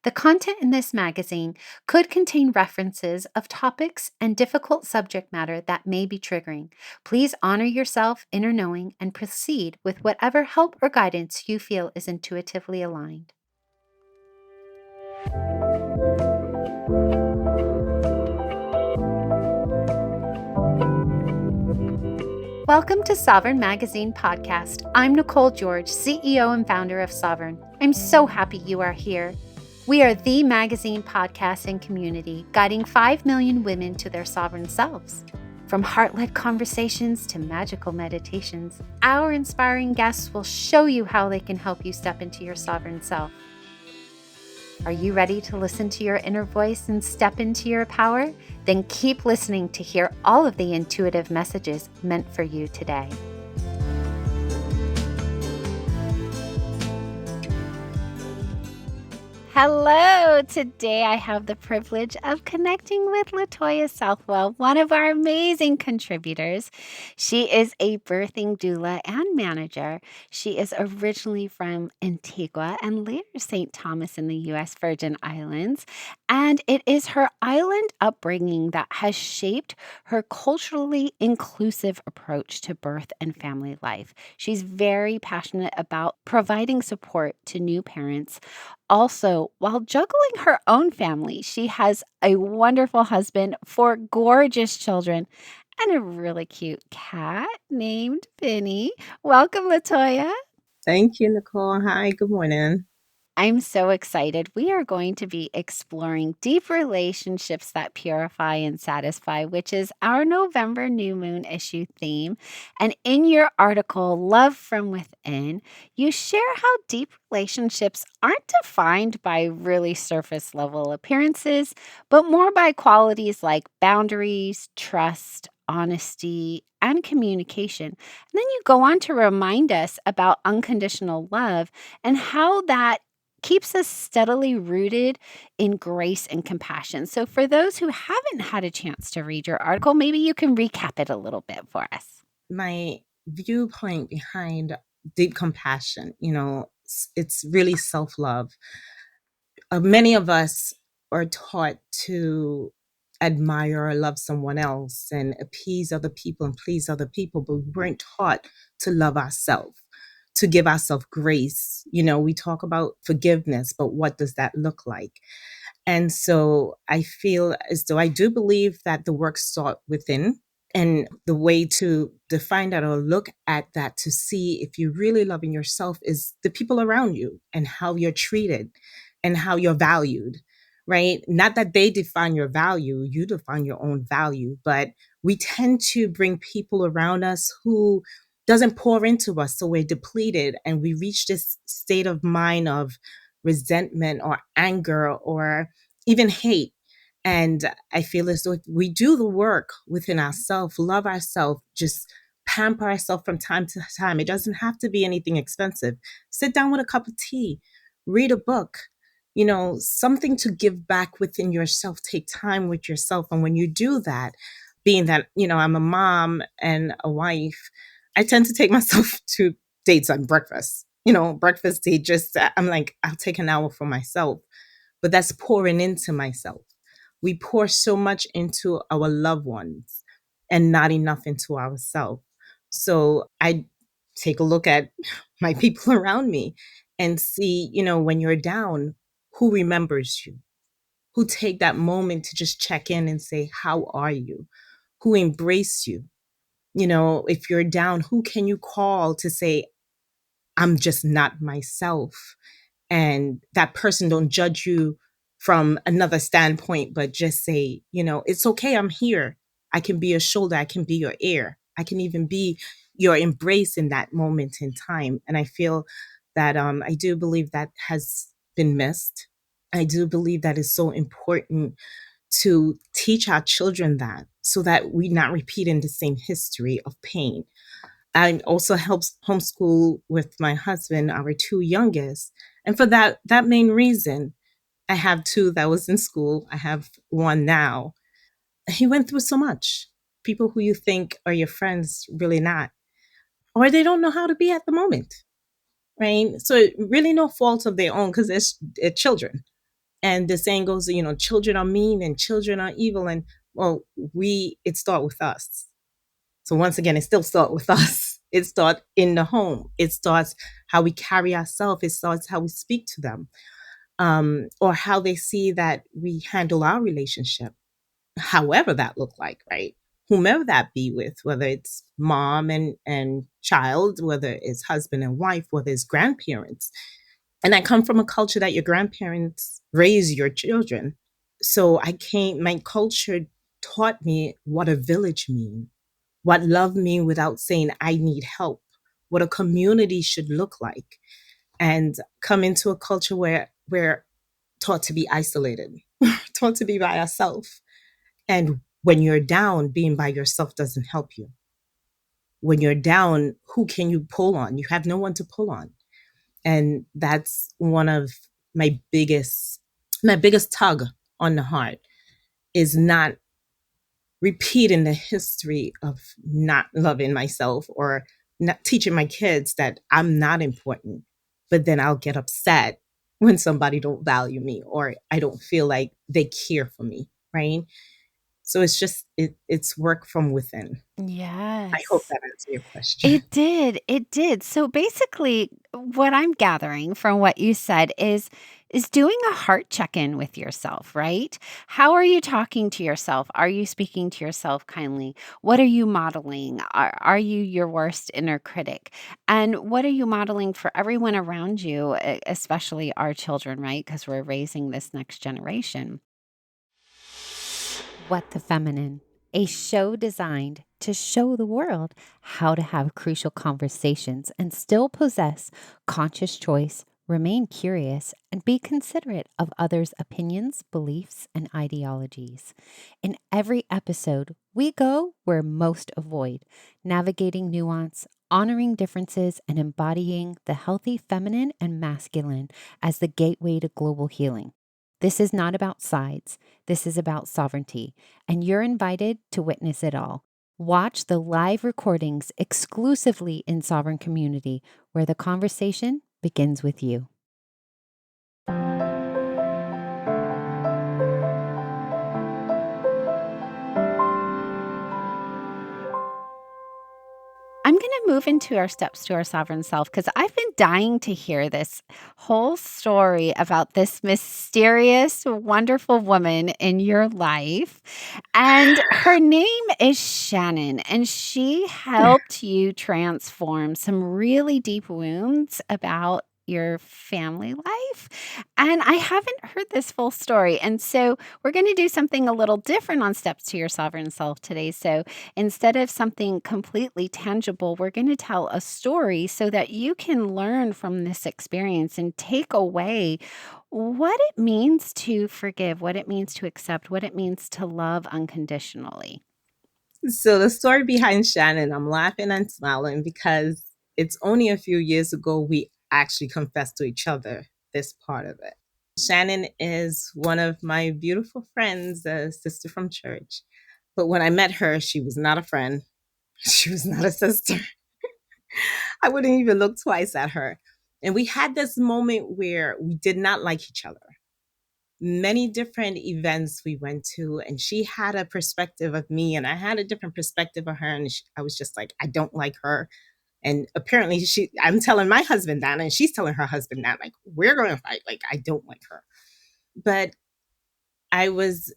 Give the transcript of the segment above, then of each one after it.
The content in this magazine could contain references of topics and difficult subject matter that may be triggering. Please honor yourself, inner knowing, and proceed with whatever help or guidance you feel is intuitively aligned. Welcome to Sovereign Magazine Podcast. I'm Nicole George, CEO and founder of Sovereign. I'm so happy you are here. We are the magazine podcast and community guiding 5 million women to their sovereign selves. From heart-led conversations to magical meditations, our inspiring guests will show you how they can help you step into your sovereign self. Are you ready to listen to your inner voice and step into your power? Then keep listening to hear all of the intuitive messages meant for you today. Hello! Today I have the privilege of connecting with LaToya Southwell, one of our amazing contributors. She is a birthing doula and manager. She is originally from Antigua and later St. Thomas in the U.S. Virgin Islands. And it is her island upbringing that has shaped her culturally inclusive approach to birth and family life. She's very passionate about providing support to new parents. Also, while juggling her own family, she has a wonderful husband, 4 gorgeous children, and a really cute cat named Vinny. Welcome, LaToya. Thank you, Nicole. Hi, good morning. I'm so excited. We are going to be exploring deep relationships that purify and satisfy, which is our November new moon issue theme. And in your article, Love from Within, you share how deep relationships aren't defined by really surface level appearances, but more by qualities like boundaries, trust, honesty, and communication. And then you go on to remind us about unconditional love and how that keeps us steadily rooted in grace and compassion. So for those who haven't had a chance to read your article, maybe you can recap it a little bit for us. My viewpoint behind deep compassion, it's really self-love. Many of us are taught to admire or love someone else and appease other people and please other people, but we weren't taught to love ourselves, to give ourselves grace. We talk about forgiveness, but what does that look like? And so I feel as though I do believe that the work starts within. And the way to define that or look at that to see if you're really loving yourself is the people around you and how you're treated and how you're valued, right? Not that they define your value, you define your own value, but we tend to bring people around us who doesn't pour into us. So we're depleted and we reach this state of mind of resentment or anger or even hate. And I feel as though if we do the work within ourselves, love ourselves, just pamper ourselves from time to time. It doesn't have to be anything expensive. Sit down with a cup of tea, read a book, something to give back within yourself. Take time with yourself. And when you do that, being that, I'm a mom and a wife, I tend to take myself to dates on breakfast, breakfast date. Just, I'm like, I'll take an hour for myself, but that's pouring into myself. We pour so much into our loved ones and not enough into ourselves. So I take a look at my people around me and see, when you're down, who remembers you, who take that moment to just check in and say, how are you? Who embrace you? If you're down, who can you call to say, I'm just not myself? And that person don't judge you from another standpoint, but just say, it's okay. I'm here. I can be your shoulder. I can be your ear. I can even be your embrace in that moment in time. And I feel that I do believe that has been missed. I do believe that is so important to teach our children that so that we're not repeating the same history of pain. I also help homeschool with my husband, our 2 youngest. And for that main reason, I have 2 that was in school. I have 1 now. He went through so much. People who you think are your friends, really not. Or they don't know how to be at the moment, right? So really no fault of their own because they're children. And the saying goes, children are mean and children are evil. And well, it starts with us. So once again, it still starts with us. It starts in the home. It starts how we carry ourselves. It starts how we speak to them, or how they see that we handle our relationship, however that look like, right? Whomever that be with, whether it's mom and child, whether it's husband and wife, whether it's grandparents. And I come from a culture that your grandparents raise your children. So my culture taught me what a village means, what love means without saying I need help, what a community should look like, and come into a culture where we're taught to be isolated, taught to be by ourselves. And when you're down, being by yourself doesn't help you. When you're down, who can you pull on? You have no one to pull on. And that's one of my biggest tug on the heart, is not repeating the history of not loving myself or not teaching my kids that I'm not important. But then I'll get upset when somebody don't value me or I don't feel like they care for me, right? So it's work from within. I hope Yes. that answered your question. It did, it did. So, basically, what I'm gathering from what you said is doing a heart check-in with yourself, right? How are you talking to yourself? Are you speaking to yourself kindly? What are you modeling? Are you your worst inner critic? And what are you modeling for everyone around you, especially our children, right? Because we're raising this next generation. What the Feminine, a show designed to show the world how to have crucial conversations and still possess conscious choice, remain curious, and be considerate of others' opinions, beliefs, and ideologies. In every episode, we go where most avoid, navigating nuance, honoring differences, and embodying the healthy feminine and masculine as the gateway to global healing. This is not about sides. This is about sovereignty, and you're invited to witness it all. Watch the live recordings exclusively in Sovereign Community, where the conversation begins with you. I'm going to move into our steps to our sovereign self because I've been dying to hear this whole story about this mysterious, wonderful woman in your life. And her name is Shannon, and she helped you transform some really deep wounds about your family life. And I haven't heard this full story. And so we're going to do something a little different on Steps to Your Sovereign Self today. So instead of something completely tangible, we're going to tell a story so that you can learn from this experience and take away what it means to forgive, what it means to accept, what it means to love unconditionally. So the story behind Shannon, I'm laughing and smiling because it's only a few years ago we actually confessed to each other this part of it. Shannon is one of my beautiful friends, a sister from church. But when I met her, she was not a friend. She was not a sister. I wouldn't even look twice at her. And we had this moment where we did not like each other. Many different events we went to, and she had a perspective of me, and I had a different perspective of her. And I was just like, I don't like her. And apparently, I'm telling my husband that, and she's telling her husband that, like, we're going to fight. Like, I don't like her. But I was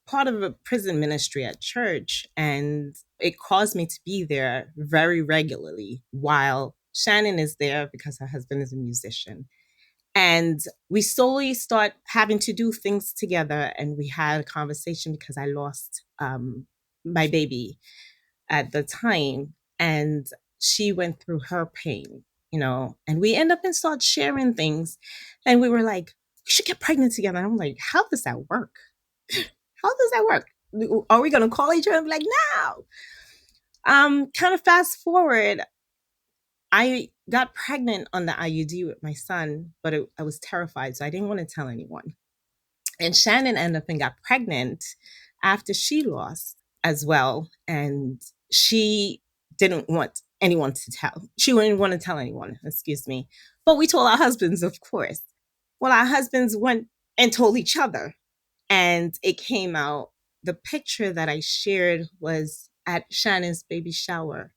part of a prison ministry at church, and it caused me to be there very regularly while Shannon is there because her husband is a musician. And we slowly start having to do things together. And we had a conversation because I lost my baby at the time. And she went through her pain, and we end up and start sharing things. And we were like, we should get pregnant together. And I'm like, how does that work? How does that work? Are we going to call each other and be like, no? Kind of fast forward, I got pregnant on the IUD with my son, but I was terrified, so I didn't want to tell anyone. And Shannon ended up and got pregnant after she lost as well, and she didn't want anyone to tell. She didn't want to tell anyone, excuse me. But we told our husbands, of course. Well, our husbands went and told each other. And it came out, the picture that I shared was at Shannon's baby shower,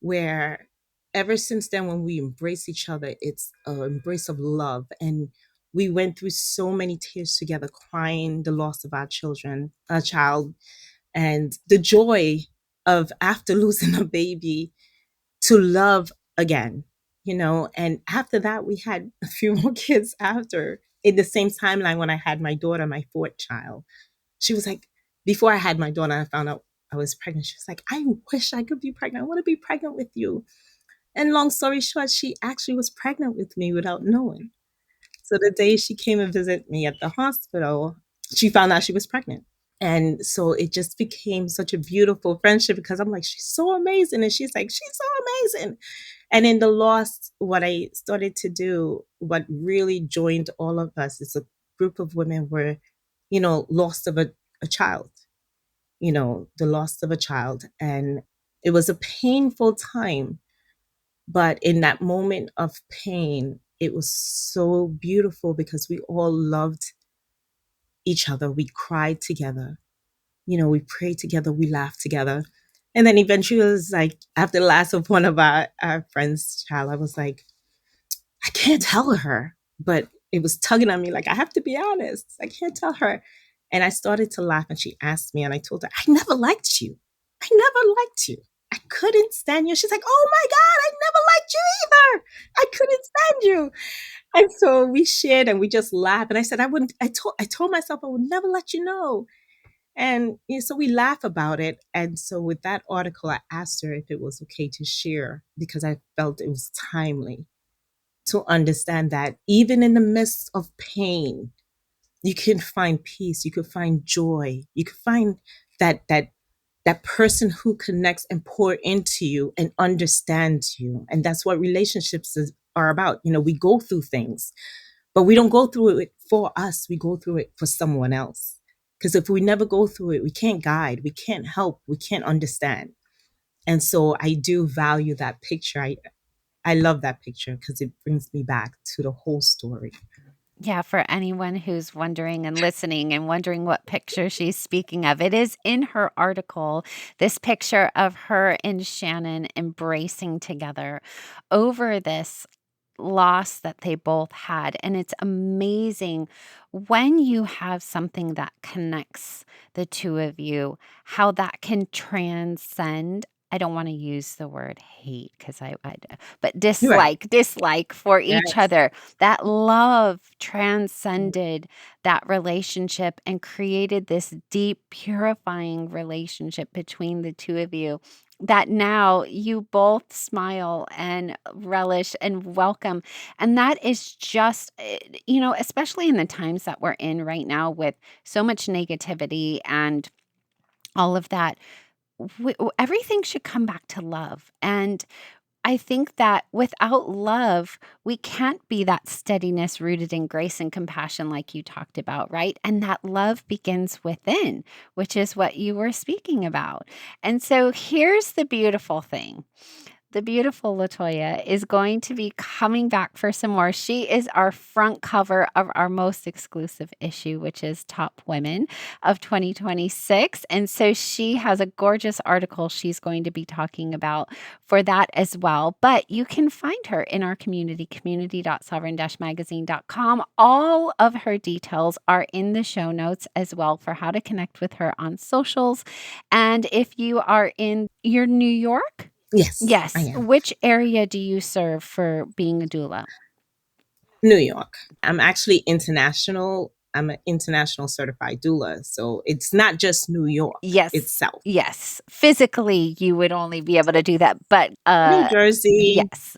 where ever since then, when we embrace each other, it's an embrace of love. And we went through so many tears together, crying the loss of our child, and the joy of after losing a baby to love again, you know. And after that, we had a few more kids after in the same timeline when I had my daughter, my fourth child. She was like, before I had my daughter, I found out I was pregnant. She was like, I wish I could be pregnant. I want to be pregnant with you. And long story short, she actually was pregnant with me without knowing. So the day she came and visited me at the hospital, she found out she was pregnant. And so it just became such a beautiful friendship because I'm like, she's so amazing. And she's like, she's so amazing. And in the loss, what I started to do, what really joined all of us is a group of women were, lost of a child, the loss of a child. And it was a painful time. But in that moment of pain, it was so beautiful because we all loved each other. We cried together, we prayed together, we laughed together. And then eventually it was like after the last of one of our friends' child, I was like, I can't tell her. But it was tugging on me like, I have to be honest. I can't tell her. And I started to laugh and she asked me and I told her, I never liked you. I never liked you. I couldn't stand you. She's like, oh my God, I never liked you either. I couldn't stand you. And so we shared and we just laughed. And I said, I told myself I would never let you know. And so we laugh about it. And so with that article, I asked her if it was okay to share because I felt it was timely to understand that even in the midst of pain, you can find peace, you can find joy, you can find that person who connects and pour into you and understands you. And that's what are about. We go through things, but we don't go through it for us. We go through it for someone else. Because if we never go through it, we can't guide, we can't help, we can't understand. And so I do value that picture. I love that picture because it brings me back to the whole story. Yeah, for anyone who's wondering and listening and wondering what picture she's speaking of, it is in her article, this picture of her and Shannon embracing together over this loss that they both had. And it's amazing when you have something that connects the two of you, how that can transcend. I don't want to use the word hate because but You're right. dislike for each Yes. other. That love transcended that relationship and created this deep, purifying relationship between the two of you that now you both smile and relish and welcome. And that is just, especially in the times that we're in right now with so much negativity and all of that, everything should come back to love. And I think that without love, we can't be that steadiness rooted in grace and compassion like you talked about, right? And that love begins within, which is what you were speaking about. And so here's the beautiful thing. The beautiful LaToya is going to be coming back for some more. She is our front cover of our most exclusive issue, which is Top Women of 2026. And so she has a gorgeous article she's going to be talking about for that as well. But you can find her in our community, community.sovereign-magazine.com. All of her details are in the show notes as well for how to connect with her on socials. And if you are in your New York, Yes, I yes. am. Which area do you serve for being a doula? New York. I'm actually international. I'm an international certified doula. So it's not just New York Yes. itself. Yes. Physically, you would only be able to do that, but New Jersey, yes.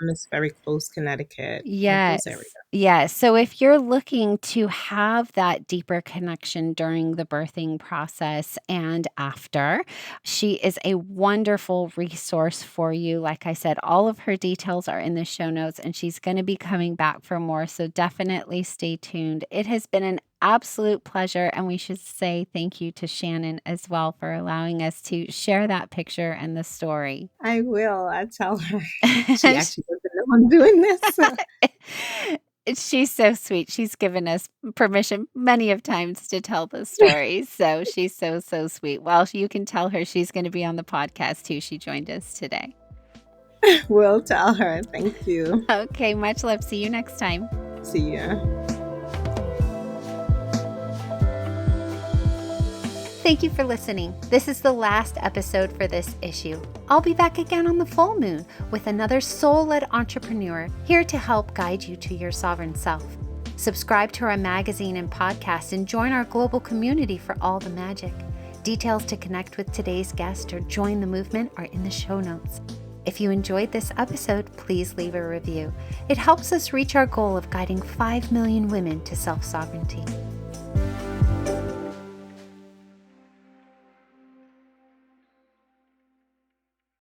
it's very close, Connecticut, those areas. Yes. Yes. So if you're looking to have that deeper connection during the birthing process and after, she is a wonderful resource for you. Like I said, all of her details are in the show notes and she's going to be coming back for more. So definitely stay tuned. It has been an absolute pleasure. And we should say thank you to Shannon as well for allowing us to share that picture and the story. I will. I tell her. She actually doesn't know I'm doing this. She's so sweet. She's given us permission many of times to tell the story. So she's so, so sweet. Well, you can tell her she's going to be on the podcast too. She joined us today. We'll tell her. Thank you. Okay, much love. See you next time. See ya. Thank you for listening. This is the last episode for this issue. I'll be back again on the full moon with another soul-led entrepreneur here to help guide you to your sovereign self. Subscribe to our magazine and podcast and join our global community for all the magic. Details to connect with today's guest or join the movement are in the show notes. If you enjoyed this episode, please leave a review. It helps us reach our goal of guiding 5 million women to self-sovereignty.